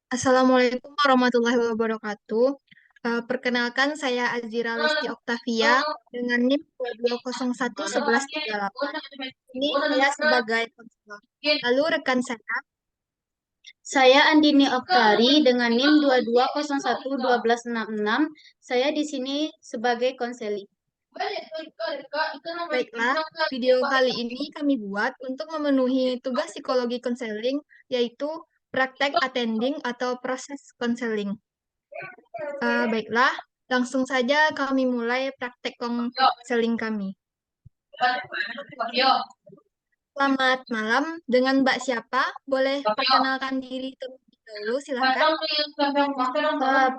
Assalamualaikum warahmatullahi wabarakatuh. Perkenalkan saya Azira Lesti Oktavia dengan NIM 22011138. Ini saya sebagai konselor. Lalu rekan Saya Andini Oktari dengan NIM 22011266. Saya di sini sebagai konseling. baiklah, video kali ini kami buat untuk memenuhi tugas psikologi konseling, yaitu praktek attending atau proses konseling. Baiklah, langsung saja kami mulai praktek konseling kami. Selamat malam, dengan Mbak siapa? Boleh perkenalkan diri terlebih dahulu, silahkan.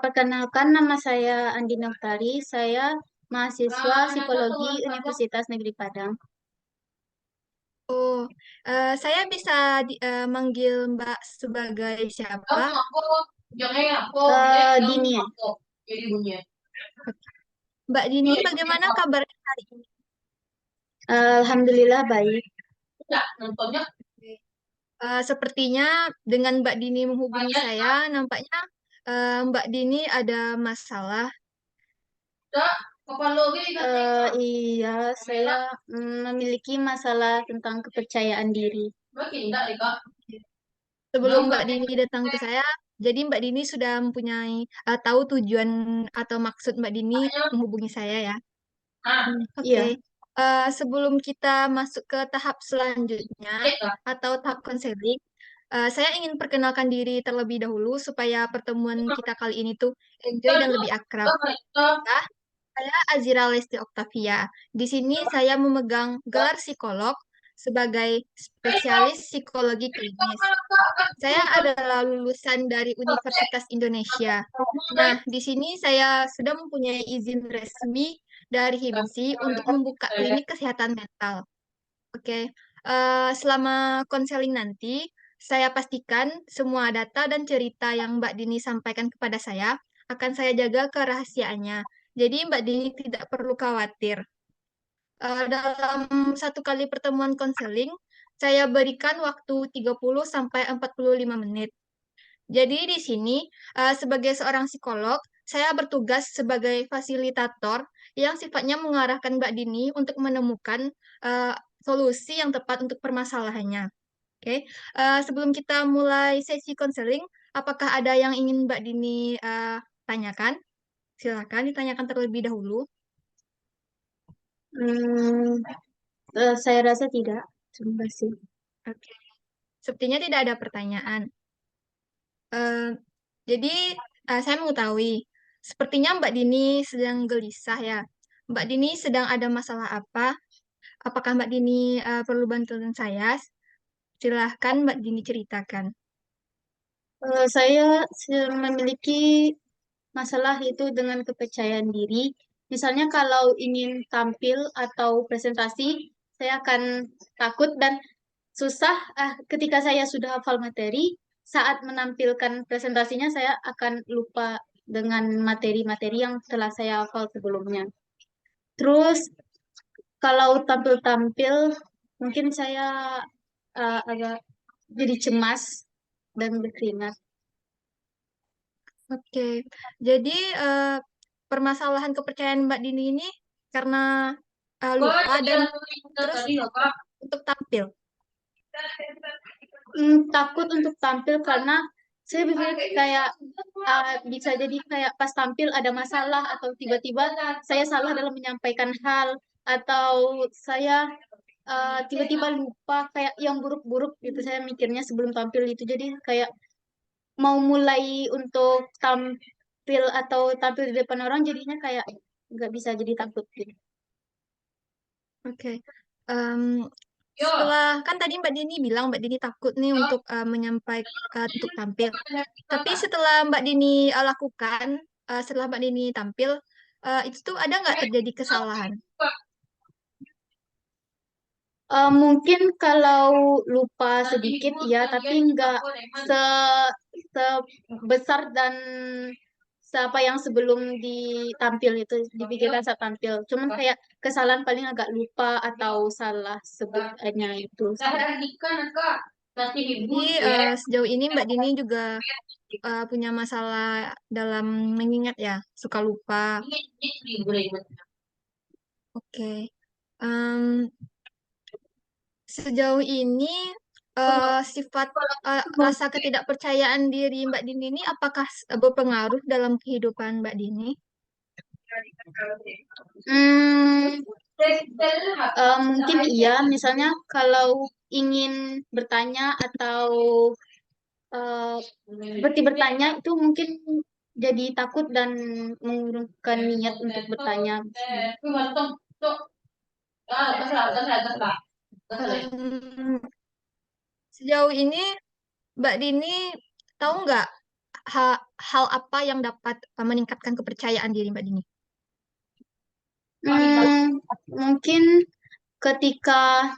Perkenalkan, nama saya Andini Oktari. Saya mahasiswa psikologi Universitas Negeri Padang. Oh, saya bisa manggil Mbak sebagai siapa? Dini ya. Mbak Dini, bagaimana kabarnya hari ini? Alhamdulillah baik. Sepertinya dengan Mbak Dini menghubungi saya, nampaknya Mbak Dini ada masalah. Iya, saya memiliki masalah tentang kepercayaan diri. Sebelum Mbak Dini datang ke saya, jadi Mbak Dini sudah mempunyai tahu tujuan atau maksud Mbak Dini menghubungi saya ya. Oke. Iya. Sebelum kita masuk ke tahap selanjutnya atau tahap konseling, saya ingin perkenalkan diri terlebih dahulu supaya pertemuan kita kali ini tuh enjoy dan lebih akrab. Ya, saya Azira Lesti Oktavia. Di sini saya memegang gelar psikolog sebagai spesialis psikologi klinis. Saya adalah lulusan dari Universitas Indonesia. Nah, di sini saya sudah mempunyai izin resmi dari HIMSI untuk membuka klinik kesehatan mental. Oke, selama konseling nanti, saya pastikan semua data dan cerita yang Mbak Dini sampaikan kepada saya akan saya jaga kerahasiaannya. Jadi Mbak Dini tidak perlu khawatir. Dalam satu kali pertemuan konseling, saya berikan waktu 30 sampai 45 menit. Jadi di sini, sebagai seorang psikolog, saya bertugas sebagai fasilitator yang sifatnya mengarahkan Mbak Dini untuk menemukan eh, solusi yang tepat untuk permasalahannya. Oke, sebelum kita mulai sesi konseling, apakah ada yang ingin Mbak Dini tanyakan? Silakan ditanyakan terlebih dahulu. Hmm, saya rasa tidak. Terima kasih. Oke, sepertinya tidak ada pertanyaan. Eh, jadi saya mengetahui, sepertinya Mbak Dini sedang gelisah ya. Mbak Dini sedang ada masalah apa? Apakah Mbak Dini perlu bantuan saya? Silahkan Mbak Dini ceritakan. Saya memiliki masalah itu dengan kepercayaan diri. Misalnya kalau ingin tampil atau presentasi, saya akan takut dan susah. Ketika saya sudah hafal materi, saat menampilkan presentasinya, saya akan lupa dengan materi-materi yang telah saya hafal sebelumnya. Terus kalau tampil-tampil, mungkin saya agak jadi cemas dan berkeringat. Oke, jadi eh, permasalahan kepercayaan Mbak Dini ini karena lupa dan terus untuk tampil. Takut untuk tampil karena saya pikir kayak bisa jadi kayak pas tampil ada masalah atau tiba-tiba saya salah dalam menyampaikan hal atau saya tiba-tiba lupa kayak yang buruk-buruk gitu saya mikirnya sebelum tampil itu jadi kayak mau mulai untuk tampil atau tampil di depan orang jadinya kayak nggak bisa jadi takut gitu. Oke. Em, Setelah kan tadi Mbak Dini bilang Mbak Dini takut nih untuk menyampaikan untuk tampil. Tapi setelah Mbak Dini lakukan, setelah Mbak Dini tampil, itu tuh ada nggak terjadi kesalahan? Mungkin kalau lupa sedikit ya, tapi nggak se sebesar dan apa yang sebelum ditampil itu dipikirkan saat tampil. Cuman kayak kesalahan paling agak lupa atau salah sebutnya itu. Jadi sejauh ini Mbak Dini juga punya masalah dalam mengingat ya, suka lupa. Oke. Em, Sejauh ini sifat rasa ketidakpercayaan diri Mbak Dini ini apakah berpengaruh dalam kehidupan Mbak Dini? Hmm, mungkin iya, misalnya kalau ingin bertanya atau seperti bertanya itu mungkin jadi takut dan mengurungkan niat untuk bertanya. Em, Sejauh ini Mbak Dini tahu nggak hal apa yang dapat meningkatkan kepercayaan diri Mbak Dini? Mungkin ketika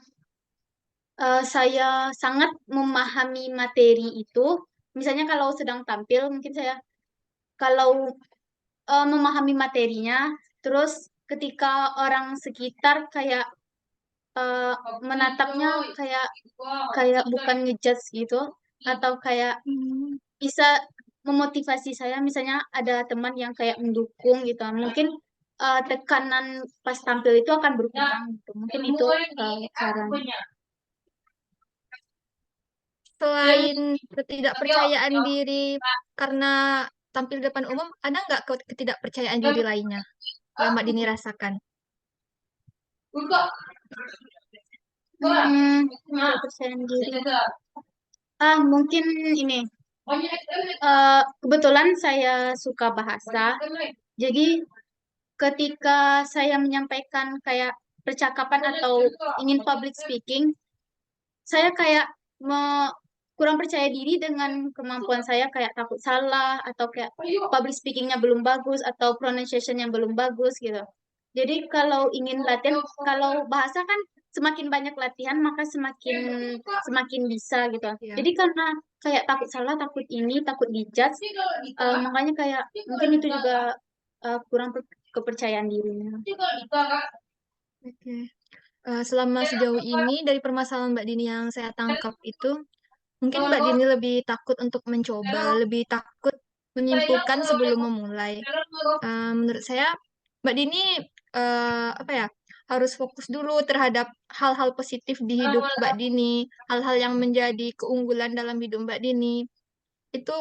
saya sangat memahami materi itu, misalnya kalau sedang tampil, mungkin saya kalau memahami materinya, terus ketika orang sekitar kayak eh, menatapnya kayak kayak bukan ngejudge gitu, atau kayak Hmm, bisa memotivasi saya, misalnya ada teman yang kayak mendukung gitu, mungkin tekanan pas tampil itu akan berkurang gitu. Mungkin itu caranya. Selain ketidakpercayaan diri karena tampil di depan umum, ada nggak ketidakpercayaan diri lainnya yang Mbak Dini rasakan? Kepercayaan diri. Mungkin ini. Kebetulan saya suka bahasa. Jadi ketika saya menyampaikan kayak percakapan atau ingin public speaking, saya kayak kurang percaya diri dengan kemampuan saya, kayak takut salah atau kayak public speakingnya belum bagus atau pronunciation yang belum bagus gitu. Jadi kalau ingin latihan, kalau bahasa kan semakin banyak latihan maka semakin semakin bisa gitu. Ya, Jadi karena kayak takut salah, takut ini, takut dijudge, makanya kayak mungkin itu juga kurang kepercayaan dirinya. oke. Selama sejauh ini dari permasalahan Mbak Dini yang saya tangkap itu, mungkin Mbak Dini lebih takut untuk mencoba, lebih takut menyimpulkan sebelum memulai. Menurut saya, Mbak Dini apa ya harus fokus dulu terhadap hal-hal positif di hidup Mbak Dini, hal-hal yang menjadi keunggulan dalam hidup Mbak Dini. Itu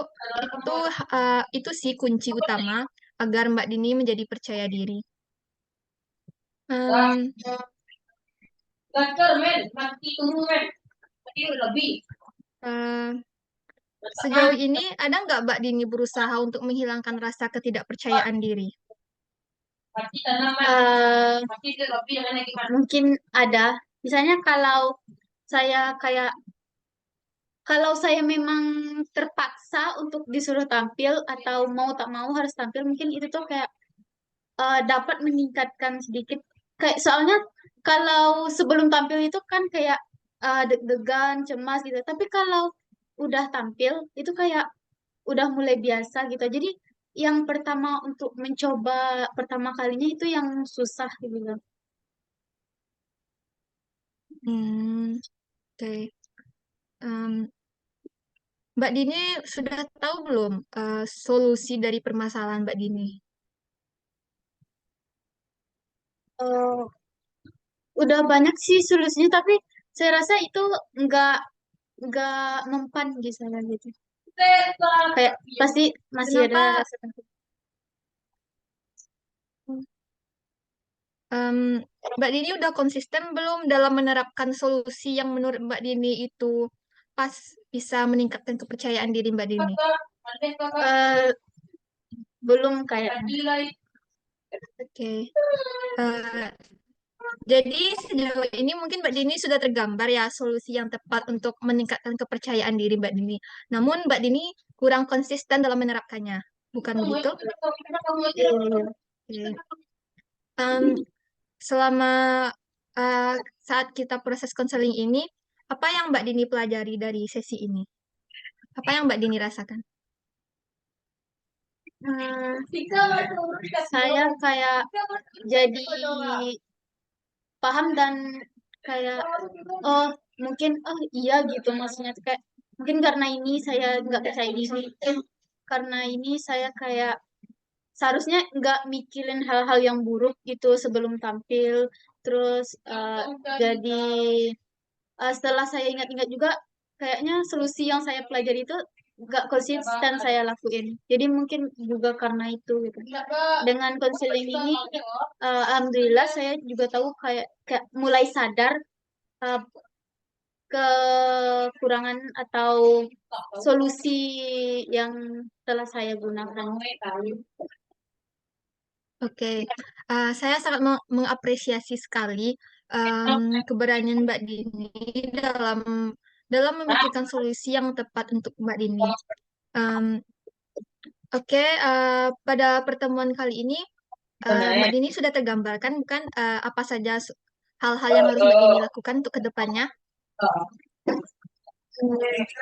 itu sih kunci utama agar Mbak Dini menjadi percaya diri. Em, eh, Sejauh ini ada nggak Mbak Dini berusaha untuk menghilangkan rasa ketidakpercayaan diri? Eh, Mungkin ada. Misalnya saya kayak kalau saya memang terpaksa untuk disuruh tampil atau mau tak mau harus tampil, mungkin itu tuh kayak dapat meningkatkan sedikit. Kayak soalnya kalau sebelum tampil itu kan kayak deg-degan, cemas gitu. Tapi kalau udah tampil itu kayak udah mulai biasa gitu. Jadi yang pertama untuk mencoba pertama kalinya itu yang susah gitu. Hmm, oke. Em, Mbak Dini sudah tahu belum solusi dari permasalahan Mbak Dini? Eh, udah banyak sih solusinya, tapi saya rasa itu nggak nggak mempan di sana gitu. Kayak pasti masih ada Kenapa rasa takut. em, Mbak Dini udah konsisten belum dalam menerapkan solusi yang menurut Mbak Dini itu pas bisa meningkatkan kepercayaan diri Mbak Dini? Eh, Belum kayaknya. Oke. Eh, Jadi sejauh ini mungkin Mbak Dini sudah tergambar ya solusi yang tepat untuk meningkatkan kepercayaan diri Mbak Dini. Namun Mbak Dini kurang konsisten dalam menerapkannya. Bukan begitu? Oke. Em, Selama eh, saat kita proses konseling ini, apa yang Mbak Dini pelajari dari sesi ini? Apa yang Mbak Dini rasakan? Hmm, saya kayak jadi paham dan kayak oh mungkin oh iya gitu maksudnya tuh kayak mungkin karena ini saya nggak percaya diri karena ini saya kayak seharusnya nggak mikirin hal-hal yang buruk gitu sebelum tampil terus jadi setelah saya ingat-ingat juga kayaknya solusi yang saya pelajari itu nggak konsisten saya lakuin jadi mungkin juga karena itu gitu dengan konseling ini alhamdulillah saya juga tahu kayak mulai sadar uh, kekurangan atau solusi yang telah saya gunakan. Oke, saya sangat mengapresiasi sekali keberanian Mbak Dini dalam dalam memikirkan solusi yang tepat untuk Mbak Dini. Em, oke, pada pertemuan kali ini Mbak Dini sudah tergambarkan bukan apa saja hal-hal yang harus Mbak Dini lakukan untuk kedepannya?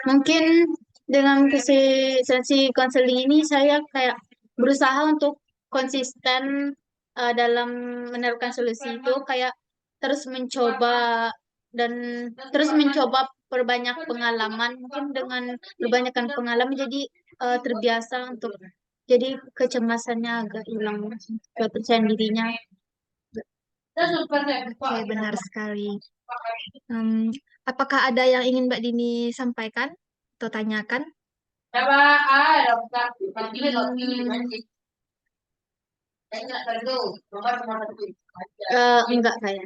Mungkin dengan sesi konseling ini saya kayak berusaha untuk konsisten dalam menerapkan solusi itu kayak terus mencoba dan terus mencoba perbanyak pengalaman mungkin dengan kebanyakan pengalaman jadi terbiasa untuk jadi kecemasannya agak hilang kepercayaan dirinya. Oke, benar sekali. Em, apakah ada yang ingin Mbak Dini sampaikan atau tanyakan? Hmm, enggak kayak.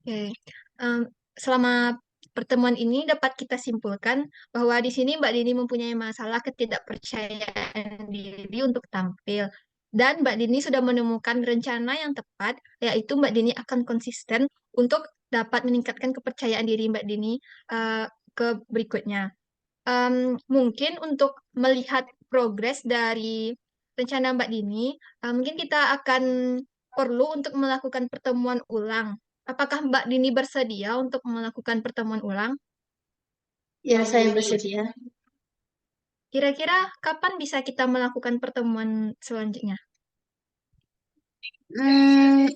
Oke. Em, selama pertemuan ini dapat kita simpulkan bahwa di sini Mbak Dini mempunyai masalah ketidakpercayaan diri untuk tampil. Dan Mbak Dini sudah menemukan rencana yang tepat, yaitu Mbak Dini akan konsisten untuk dapat meningkatkan kepercayaan diri Mbak Dini eh, ke berikutnya. Mungkin untuk melihat progres dari rencana Mbak Dini, mungkin kita akan perlu untuk melakukan pertemuan ulang. Apakah Mbak Dini bersedia untuk melakukan pertemuan ulang? Ya, saya bersedia. Kira-kira kapan bisa kita melakukan pertemuan selanjutnya?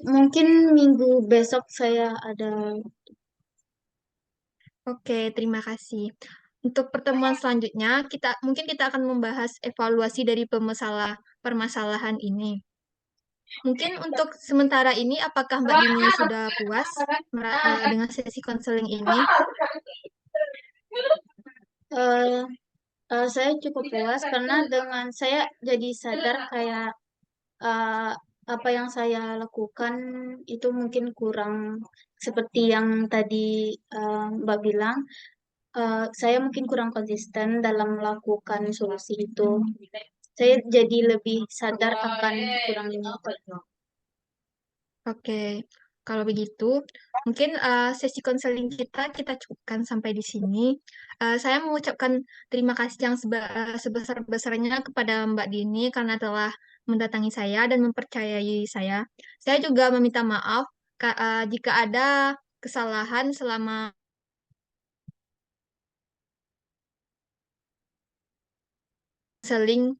Mungkin minggu besok saya ada. Oke, terima kasih. Untuk pertemuan selanjutnya, kita akan membahas evaluasi dari permasalahan ini. Mungkin untuk sementara ini, apakah Mbak Dini sudah puas dengan sesi konseling ini? eh saya cukup puas karena dengan saya jadi sadar kayak eh, apa yang saya lakukan itu mungkin kurang seperti yang tadi Mbak bilang. Saya mungkin kurang konsisten dalam melakukan solusi itu. Saya jadi lebih sadar akan kurangnya itu. Oke, kalau begitu, mungkin sesi konseling kita cukupkan sampai di sini. Saya mengucapkan terima kasih yang sebesar-besarnya kepada Mbak Dini karena telah mendatangi saya dan mempercayai saya. Saya juga meminta maaf jika ada kesalahan selama konseling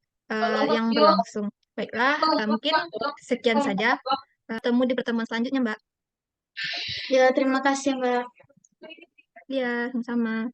yang berlangsung. Baiklah, mungkin sekian saja. Ketemu di pertemuan selanjutnya, Mbak. Ya, terima kasih Mbak. Iya, sama-sama.